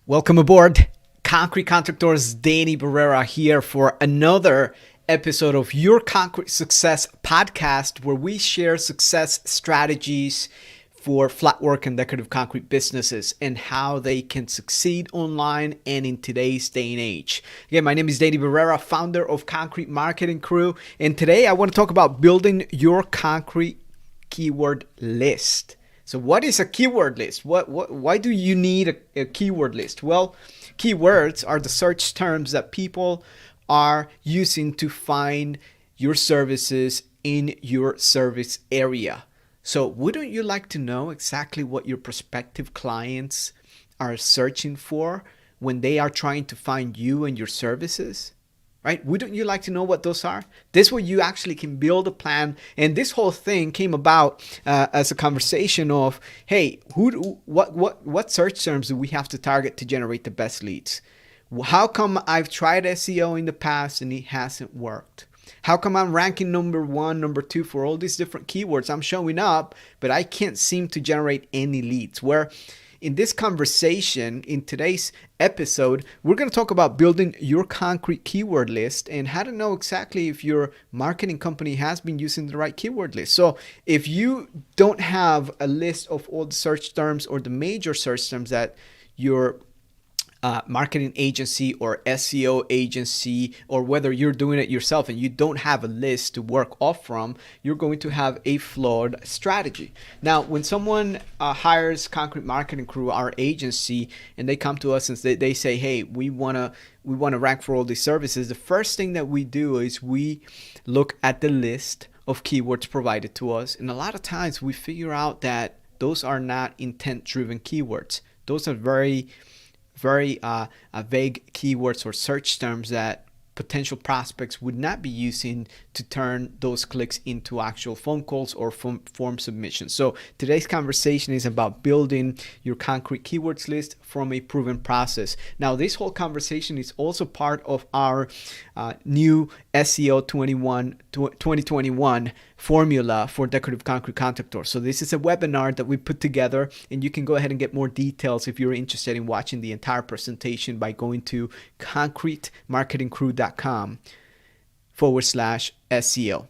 Welcome aboard. Concrete Contractors Danny Barrera here for another episode of Your Concrete Success podcast, where we share success strategies for flat work and decorative concrete businesses and how they can succeed online and in today's day and age. Again, my name is Danny Barrera, founder of Concrete Marketing Crew, and today I want to talk about building your concrete keyword list. So what is a keyword list? Why do you need a keyword list? Well, keywords are the search terms that people are using to find your services in your service area. So wouldn't you like to know exactly what your prospective clients are searching for when they are trying to find you and your services? Right? Wouldn't you like to know what those are? This way you actually can build a plan. And this whole thing came about as a conversation of, hey, what search terms do we have to target to generate the best leads? How come I've tried SEO in the past and it hasn't worked? How come I'm ranking number 1, number 2 for all these different keywords? I'm showing up, but I can't seem to generate any leads. Where in this conversation, in today's episode, we're going to talk about building your concrete keyword list and how to know exactly if your marketing company has been using the right keyword list. So if you don't have a list of all the search terms or the major search terms that your marketing agency or SEO agency, or whether you're doing it yourself and you don't have a list to work off from, you're going to have a flawed strategy. Now, when someone hires Concrete Marketing Crew, our agency, and they come to us and they say, hey, we want to rank for all these services, the first thing that we do is we look at the list of keywords provided to us. And a lot of times we figure out that those are not intent-driven keywords. Those are very vague keywords or search terms that potential prospects would not be using to turn those clicks into actual phone calls or form submissions. So today's conversation is about building your concrete keywords list from a proven process. Now, this whole conversation is also part of our new SEO 2021 formula for decorative concrete contractors. So this is a webinar that we put together, and you can go ahead and get more details if you're interested in watching the entire presentation by going to concretemarketingcrew.com/SEO.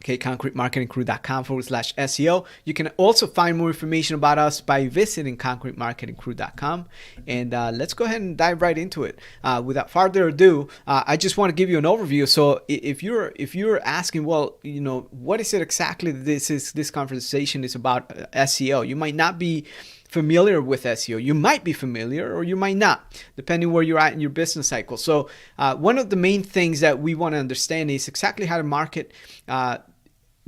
Okay, concretemarketingcrew.com/SEO. You can also find more information about us by visiting concretemarketingcrew.com. And let's go ahead and dive right into it. Without further ado, I just want to give you an overview. So if you're asking, well, you know, what is it exactly this conversation is about SEO? You might not be familiar with SEO. You might be familiar or you might not, depending where you're at in your business cycle. So one of the main things that we want to understand is exactly how to market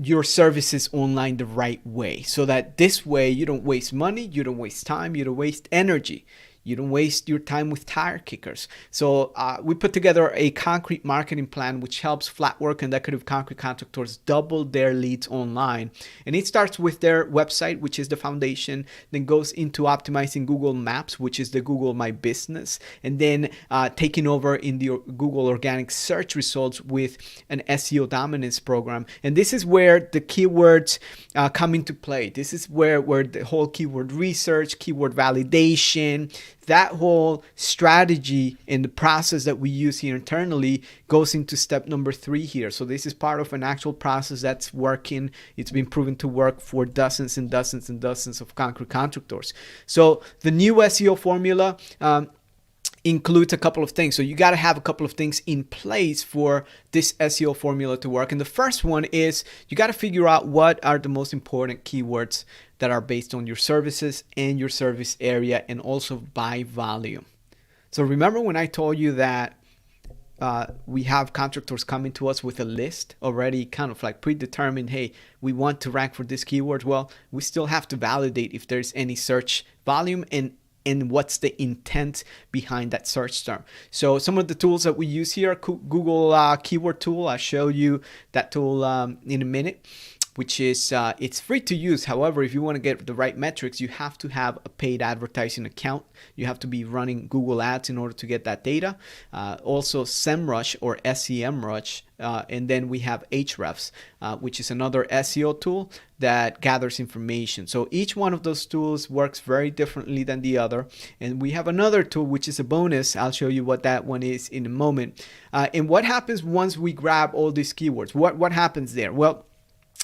your services online the right way, so that this way you don't waste money, you don't waste time, you don't waste energy. You don't waste your time with tire kickers. So we put together a concrete marketing plan which helps flat work and decorative concrete contractors double their leads online. And it starts with their website, which is the foundation, then goes into optimizing Google Maps, which is the Google My Business, and then taking over in the Google organic search results with an SEO dominance program. And this is where the keywords come into play. This is where the whole keyword research, keyword validation, that whole strategy and the process that we use here internally goes into step number 3 here. So this is part of an actual process that's working. It's been proven to work for dozens and dozens and dozens of concrete contractors. So the new SEO formula includes a couple of things. So you got to have a couple of things in place for this SEO formula to work. And the first one is you got to figure out what are the most important keywords that are based on your services and your service area, and also by volume. So remember when I told you that we have contractors coming to us with a list already kind of like predetermined, hey, we want to rank for this keyword? Well, we still have to validate if there's any search volume and what's the intent behind that search term. So some of the tools that we use here, Google keyword tool, I'll show you that tool in a minute. which is it's free to use. However, if you want to get the right metrics, you have to have a paid advertising account. You have to be running Google Ads in order to get that data. Also SEMrush or SEMrush, and then we have Ahrefs, which is another SEO tool that gathers information. So each one of those tools works very differently than the other. And we have another tool which is a bonus. I'll show you what that one is in a moment. And what happens once we grab all these keywords? What happens there? Well,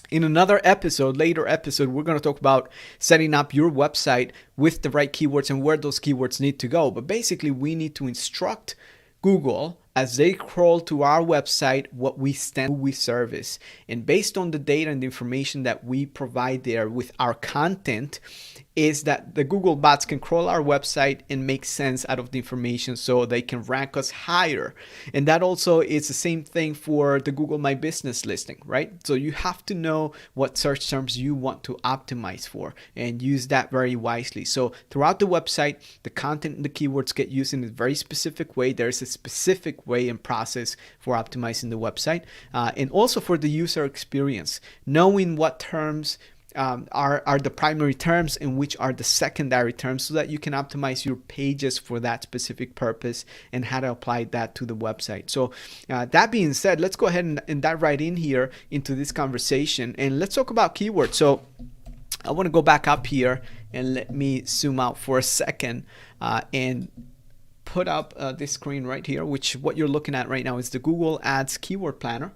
in another episode, later episode, we're going to talk about setting up your website with the right keywords and where those keywords need to go. But basically, we need to instruct Google as they crawl to our website what we stand, who we service. And based on the data and the information that we provide there with our content, is that the Google bots can crawl our website and make sense out of the information so they can rank us higher. And that also is the same thing for the Google My Business listing, right? So you have to know what search terms you want to optimize for and use that very wisely. So throughout the website, the content and the keywords get used in a very specific way. There's a specific way and process for optimizing the website, and also for the user experience, knowing what terms are the primary terms and which are the secondary terms, so that you can optimize your pages for that specific purpose and how to apply that to the website. So that being said, let's go ahead and dive right in here into this conversation, and let's talk about keywords. So I want to go back up here and let me zoom out for a second and put up this screen right here, which what you're looking at right now is the Google Ads Keyword Planner.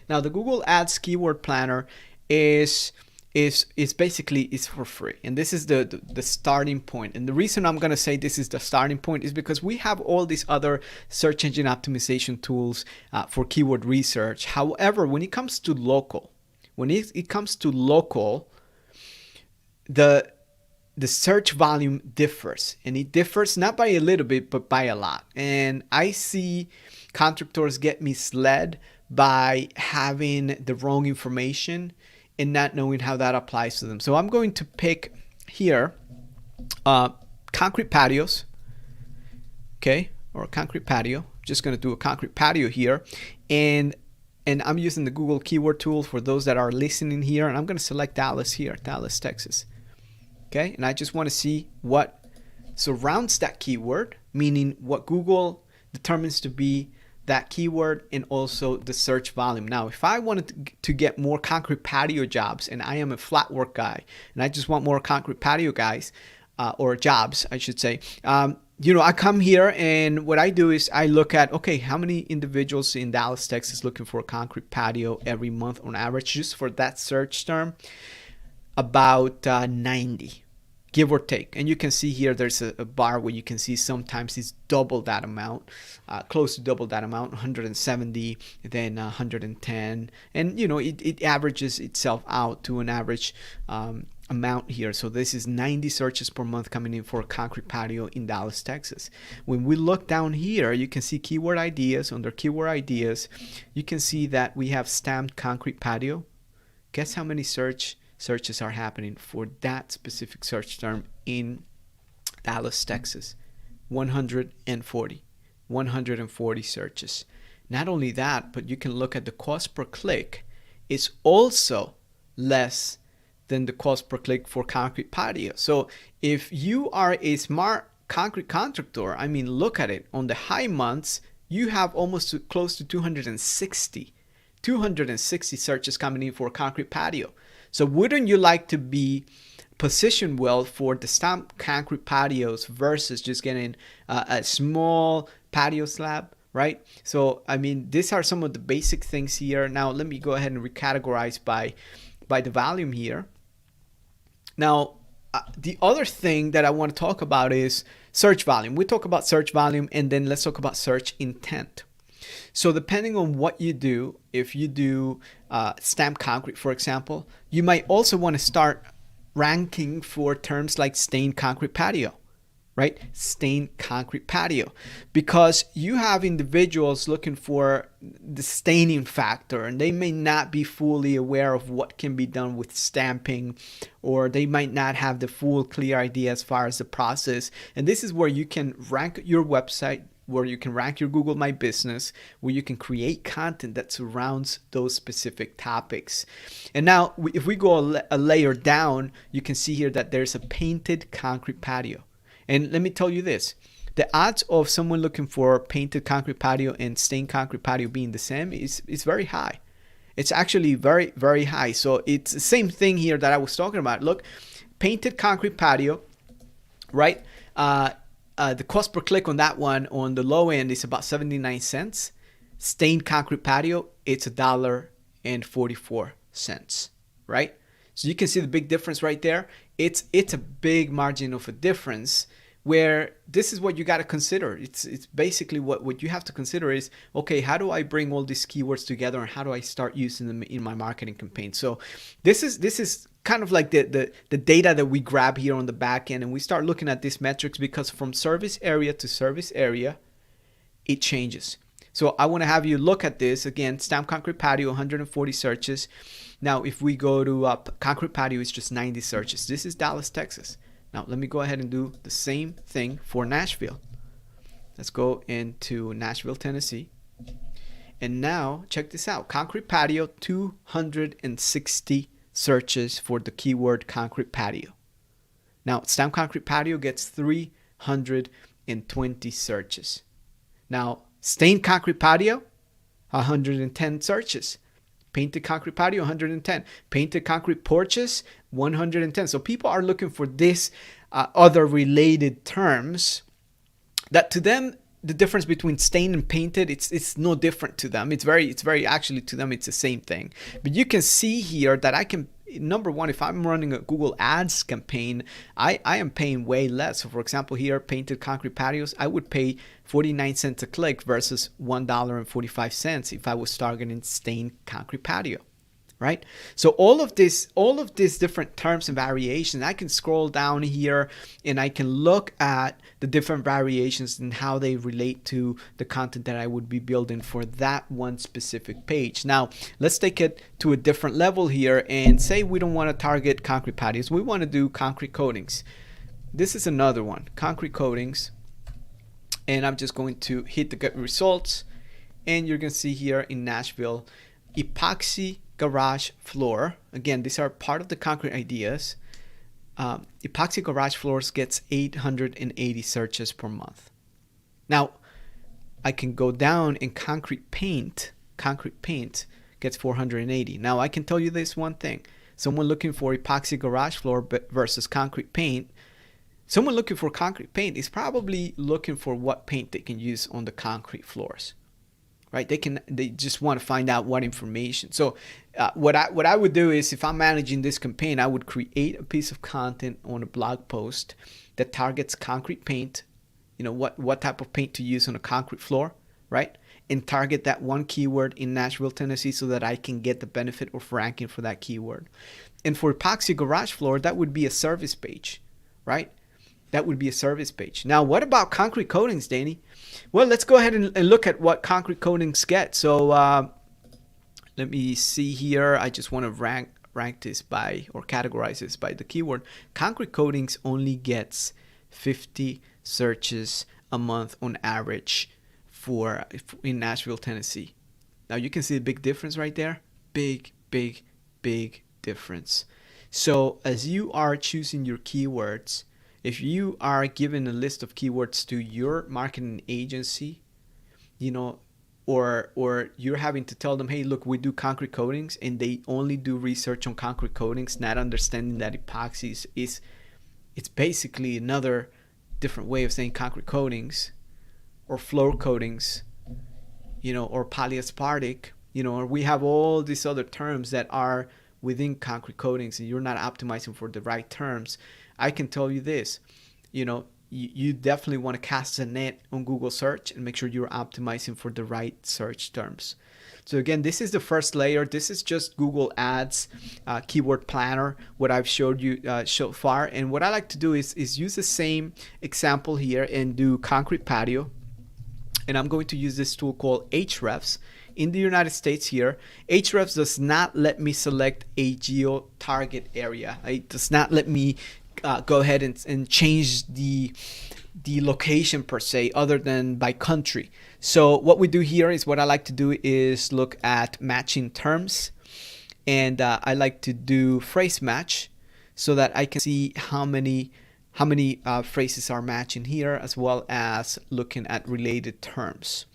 Now the Google Ads Keyword Planner is basically is for free, and this is the starting point. And the reason I'm going to say this is the starting point is because we have all these other search engine optimization tools for keyword research. However, when it comes to local, the search volume differs, and it differs not by a little bit but by a lot. And I see contractors get misled by having the wrong information and not knowing how that applies to them. So I'm going to pick here concrete patios, okay, or a concrete patio. I'm just going to do a concrete patio here, and I'm using the Google keyword tool for those that are listening here, and I'm going to select Dallas here, Dallas, Texas. Okay, and I just want to see what surrounds that keyword, meaning what Google determines to be that keyword, and also the search volume. Now, if I wanted to get more concrete patio jobs, and I am a flat work guy, and I just want more concrete patio guys, or jobs, I should say, I come here, and what I do is I look at, okay, how many individuals in Dallas, Texas looking for a concrete patio every month on average, just for that search term? About 90, give or take. And you can see here there's a bar where you can see sometimes it's double that amount, close to double that amount, 170, then 110, and it averages itself out to an average amount here. So this is 90 searches per month coming in for a concrete patio in Dallas, Texas. When we look down here, you can see keyword ideas. Under keyword ideas, you can see that we have stamped concrete patio. Guess how many searches are happening for that specific search term in Dallas, Texas? 140 searches. Not only that, but you can look at the cost per click. It's also less than the cost per click for concrete patio. So if you are a smart concrete contractor, I mean, look at it. On the high months, you have almost close to 260 searches coming in for a concrete patio. So wouldn't you like to be positioned well for the stamped concrete patios versus just getting a small patio slab, right? So, I mean, these are some of the basic things here. Now, let me go ahead and recategorize by the volume here. Now, the other thing that I want to talk about is search volume. We talk about search volume, and then let's talk about search intent. So depending on what you do, if you do stamped concrete, for example, you might also want to start ranking for terms like stained concrete patio, right? Stained concrete patio, because you have individuals looking for the staining factor, and they may not be fully aware of what can be done with stamping, or they might not have the full clear idea as far as the process. And this is where you can rank your website where you can rank your Google My Business, where you can create content that surrounds those specific topics. And now, if we go a layer down, you can see here that there's a painted concrete patio. And let me tell you this. The odds of someone looking for painted concrete patio and stained concrete patio being the same is very high. It's actually very, very high. So it's the same thing here that I was talking about. Look, painted concrete patio, right? The cost per click on that one on the low end is about 79 cents. Stained concrete patio, it's $1.44, right? So you can see the big difference right there. It's a big margin of a difference, where this is what you got to consider. It's basically what you have to consider is, okay, how do I bring all these keywords together, and how do I start using them in my marketing campaign? So this is kind of like the data that we grab here on the back end, and we start looking at these metrics, because from service area to service area, it changes. So I want to have you look at this again. Stamp concrete patio, 140 searches. Now, if we go to concrete patio, it's just 90 searches. This is Dallas, Texas. Now, let me go ahead and do the same thing for Nashville. Let's go into Nashville, Tennessee. And now, check this out. Concrete patio, 260 searches for the keyword concrete patio. Now, stamp concrete patio gets 320 searches. Now, stained concrete patio, 110 searches. Painted concrete patio, 110. Painted concrete porches, 110. So people are looking for this other related terms that, to them, the difference between stained and painted, it's no different to them. It's very actually, to them, it's the same thing. But you can see here that I can, number one, if I'm running a Google Ads campaign, I am paying way less. So for example, here, painted concrete patios, I would pay 49 cents a click versus $1.45 if I was targeting stained concrete patio, right? So all of these different terms and variations, I can scroll down here and I can look at the different variations and how they relate to the content that I would be building for that one specific page. Now, let's take it to a different level here and say we don't want to target concrete patios. We want to do concrete coatings. This is another one, concrete coatings. And I'm just going to hit the get results. And you're going to see here in Nashville, epoxy garage floor. Again, these are part of the concrete ideas. Epoxy garage floors gets 880 searches per month. Now, I can go down and concrete paint gets 480. Now, I can tell you this one thing. Someone looking for epoxy garage floor versus concrete paint, someone looking for concrete paint is probably looking for what paint they can use on the concrete floors, right? They just want to find out what information. So what I would do is, if I'm managing this campaign, I would create a piece of content on a blog post that targets concrete paint, what type of paint to use on a concrete floor, right? And target that one keyword in Nashville, Tennessee, so that I can get the benefit of ranking for that keyword. And for epoxy garage floor, that would be a service page, right? That would be a service page. Now, what about concrete coatings, Danny? Well, let's go ahead and look at what concrete coatings get. So let me see here. I just want to rank this by, or categorize this by the keyword. Concrete coatings only gets 50 searches a month on average in Nashville, Tennessee. Now, you can see the big difference right there. Big difference. So as you are choosing your keywords, if you are given a list of keywords to your marketing agency, or you're having to tell them, hey, look, we do concrete coatings, and they only do research on concrete coatings, not understanding that epoxy it's basically another different way of saying concrete coatings, or floor coatings, or polyaspartic, or we have all these other terms that are within concrete coatings, and you're not optimizing for the right terms. I can tell you this, you definitely want to cast a net on Google search and make sure you're optimizing for the right search terms. So again, this is the first layer. This is just Google Ads keyword planner, what I've showed you so far. And what I like to do is use the same example here and do concrete patio. And I'm going to use this tool called Ahrefs. In the United States here, Ahrefs does not let me select a geo target area. It does not let me go ahead and change the the location per se, other than by country. So what we do here is, what I like to do is look at matching terms, and I like to do phrase match so that I can see how many phrases are matching here, as well as looking at related terms.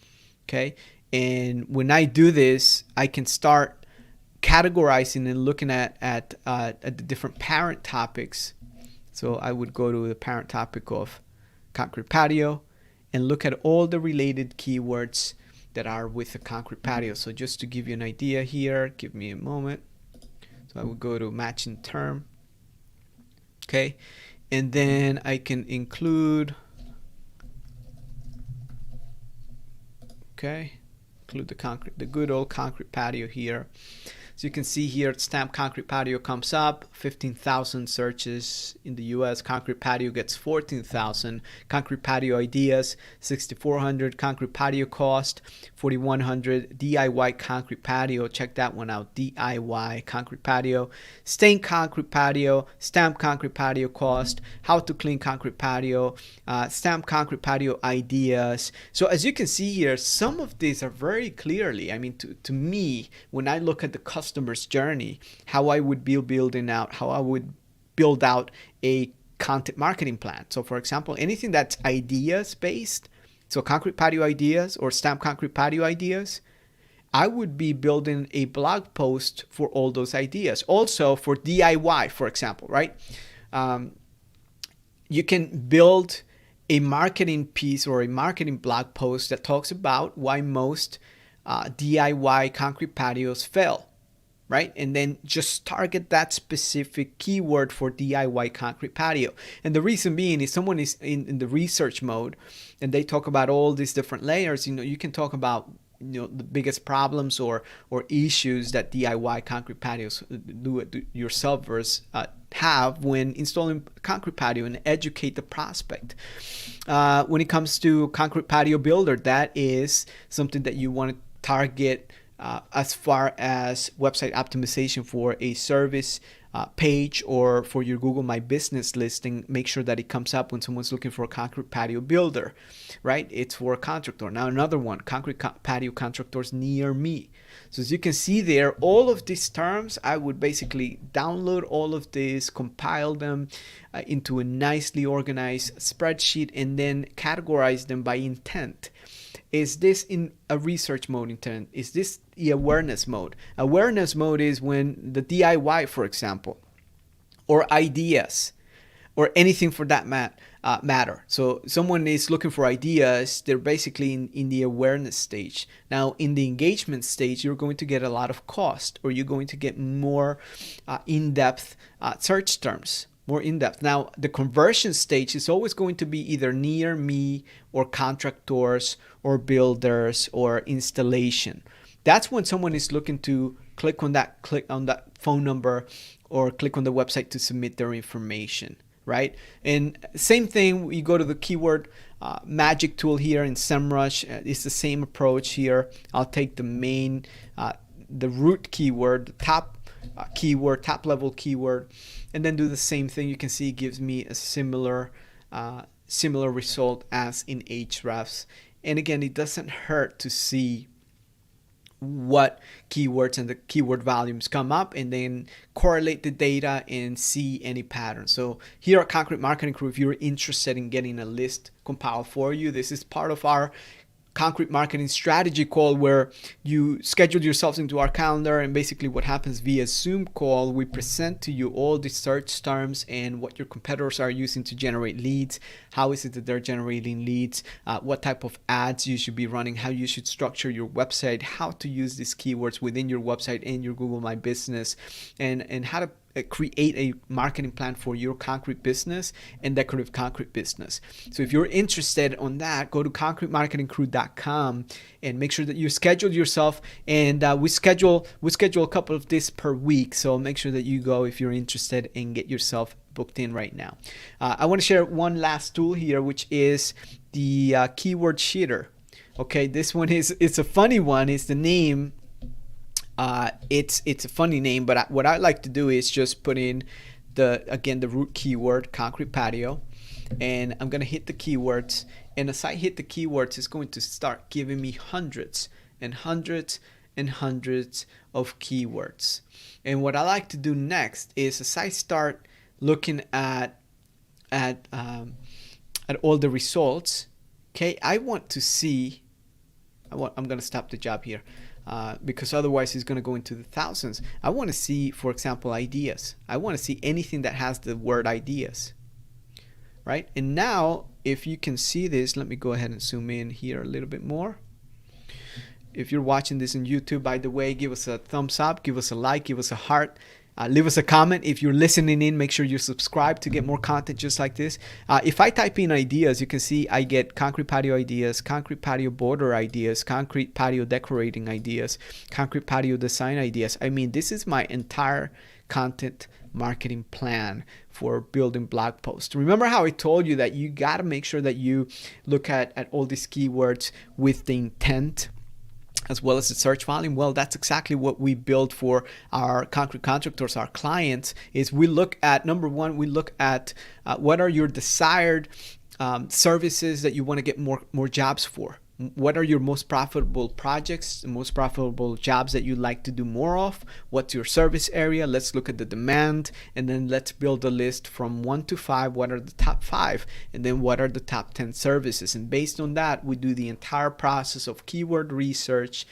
Okay, and when I do this, I can start categorizing and looking at the different parent topics. So I would go to the parent topic of concrete patio and look at all the related keywords that are with the concrete patio. So just to give you an idea here, give me a moment. So I would go to matching term. Okay, and then I can include, the good old concrete patio here. So you can see here, stamp concrete patio comes up, 15,000 searches in the US. Concrete patio gets 14,000. Concrete patio ideas, 6,400. Concrete patio cost, 4,100. DIY concrete patio, check that one out. DIY concrete patio. Stain concrete patio, stamp concrete patio cost, how to clean concrete patio, stamp concrete patio ideas. So as you can see here, some of these are very clearly, I mean, to me, when I look at the customer's journey, how I would be building out, how I would build out a content marketing plan. So for example, anything that's ideas based, so concrete patio ideas or stamp concrete patio ideas, I would be building a blog post for all those ideas. Also for DIY, for example, right? You can build a marketing piece or a marketing blog post that talks about why most DIY concrete patios fail, right? And then just target that specific keyword for DIY concrete patio. And the reason being is, someone is in the research mode and they talk about all these different layers. You can talk about the biggest problems or issues that DIY concrete patios, do-it-yourselfers have when installing concrete patio, and educate the prospect. When it comes to concrete patio builder, that is something that you want to target as far as website optimization for a service page or for your Google My Business listing. Make sure that it comes up when someone's looking for a concrete patio builder, right? It's for a contractor. Now another one, concrete patio contractors near me. So as you can see there, all of these terms, I would basically download all of these, compile them into a nicely organized spreadsheet, and then categorize them by intent. Is this in a research mode intent? Is this the awareness mode? Awareness mode is when the DIY, for example, or ideas, or anything for that matter. So someone is looking for ideas, they're basically in the awareness stage. Now in the engagement stage, you're going to get a lot of cost, or you're going to get more in-depth search terms. More in-depth. Now, the conversion stage is always going to be either near me or contractors or builders or installation. That's when someone is looking to click on that phone number or click on the website to submit their information, right? And same thing, we go to the keyword magic tool here in SEMrush. It's the same approach here. I'll take the main, the root keyword, the top keyword, top level keyword, and then do the same thing. You can see it gives me a similar result as in Ahrefs. And again, it doesn't hurt to see what keywords and the keyword volumes come up, and then correlate the data and see any patterns. So here at Concrete Marketing Crew, if you're interested in getting a list compiled for you, this is part of our concrete marketing strategy call, where you schedule yourselves into our calendar, and basically what happens via Zoom call, we present to you all the search terms and what your competitors are using to generate leads. How is it that they're generating leads? What type of ads you should be running, how you should structure your website, how to use these keywords within your website and your Google My Business, and how to create a marketing plan for your concrete business and decorative concrete business. So if you're interested on that, go to concretemarketingcrew.com and make sure that you schedule yourself. And we schedule a couple of this per week. So make sure that you go if you're interested and get yourself booked in right now. I want to share one last tool here, which is the keyword sheeter. Okay, this one it's a funny one. It's the name. It's a funny name, but what I like to do is just put in the root keyword, concrete patio, and I'm going to hit the keywords. And as I hit the keywords, it's going to start giving me hundreds and hundreds and hundreds of keywords. And what I like to do next is, as I start looking at all the results, okay, I want to see. I'm going to stop the job here. Because otherwise it's going to go into the thousands. I want to see, for example, ideas. I want to see anything that has the word ideas, right? And now, if you can see this, let me go ahead and zoom in here a little bit more. If you're watching this on YouTube, by the way, give us a thumbs up, give us a like, give us a heart. Leave us a comment. If you're listening in, make sure you subscribe to get more content just like this. If I type in ideas, you can see I get concrete patio ideas, concrete patio border ideas, concrete patio decorating ideas, concrete patio design ideas. I mean, this is my entire content marketing plan for building blog posts. Remember how I told you that you got to make sure that you look at all these keywords with the intent as well as the search volume. Well, that's exactly what we build for our concrete contractors, our clients. Is we look at, number one, we look at what are your desired services that you want to get more jobs for. What are your most profitable projects, the most profitable jobs that you like to do more of? What's your service area? Let's look at the demand, and then let's build a list from 1 to 5. What are the top 5? And then what are the top 10 services? And based on that, we do the entire process of keyword research,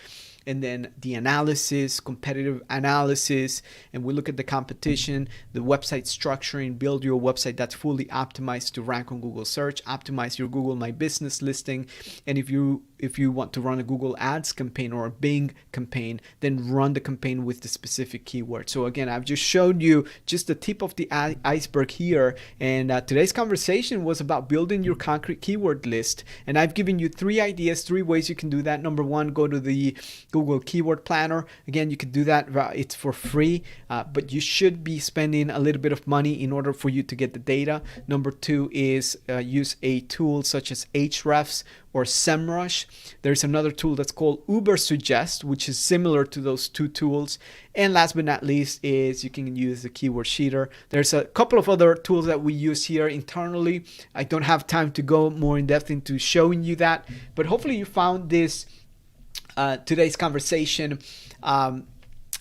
and then the analysis, competitive analysis, and we look at the competition, the website structuring, build your website that's fully optimized to rank on Google search, optimize your Google My Business listing. And if you want to run a Google Ads campaign or a Bing campaign, then run the campaign with the specific keyword. So again, I've just showed you just the tip of the iceberg here. And today's conversation was about building your concrete keyword list. And I've given you 3 ideas, 3 ways you can do that. Number 1, go to the Google Keyword Planner. Again, you can do that. It's for free, but you should be spending a little bit of money in order for you to get the data. Number 2 is use a tool such as Ahrefs or SEMrush. There's another tool that's called Ubersuggest, which is similar to those 2 tools. And last but not least is you can use the Keyword Sheeter. There's a couple of other tools that we use here internally. I don't have time to go more in depth into showing you that, but hopefully you found this today's conversation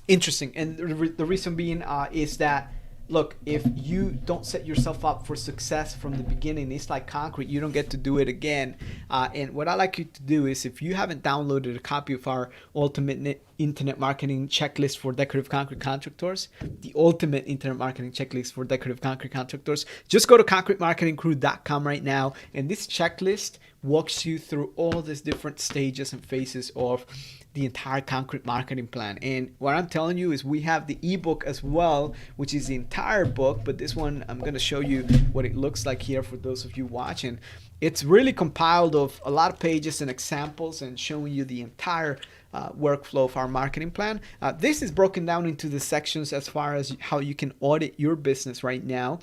interesting. And the reason being is that, look, if you don't set yourself up for success from the beginning, it's like concrete. You don't get to do it again. And what I like you to do is, if you haven't downloaded a copy of our ultimate internet marketing checklist for decorative concrete contractors, the ultimate internet marketing checklist for decorative concrete contractors, just go to concretemarketingcrew.com right now. And this checklist walks you through all these different stages and phases of the entire concrete marketing plan. And what I'm telling you is we have the ebook as well, which is the entire book, but this one I'm going to show you what it looks like here for those of you watching. It's really compiled of a lot of pages and examples and showing you the entire workflow of our marketing plan. This is broken down into the sections as far as how you can audit your business right now,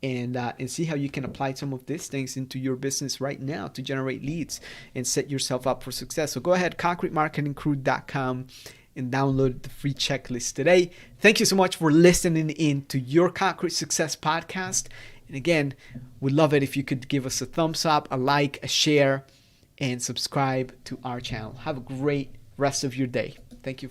and see how you can apply some of these things into your business right now to generate leads and set yourself up for success. So go ahead, concretemarketingcrew.com, and download the free checklist today. Thank you so much for listening in to Your Concrete Success Podcast. And again, we'd love it if you could give us a thumbs up, a like, a share, and subscribe to our channel. Have a great rest of your day. Thank you.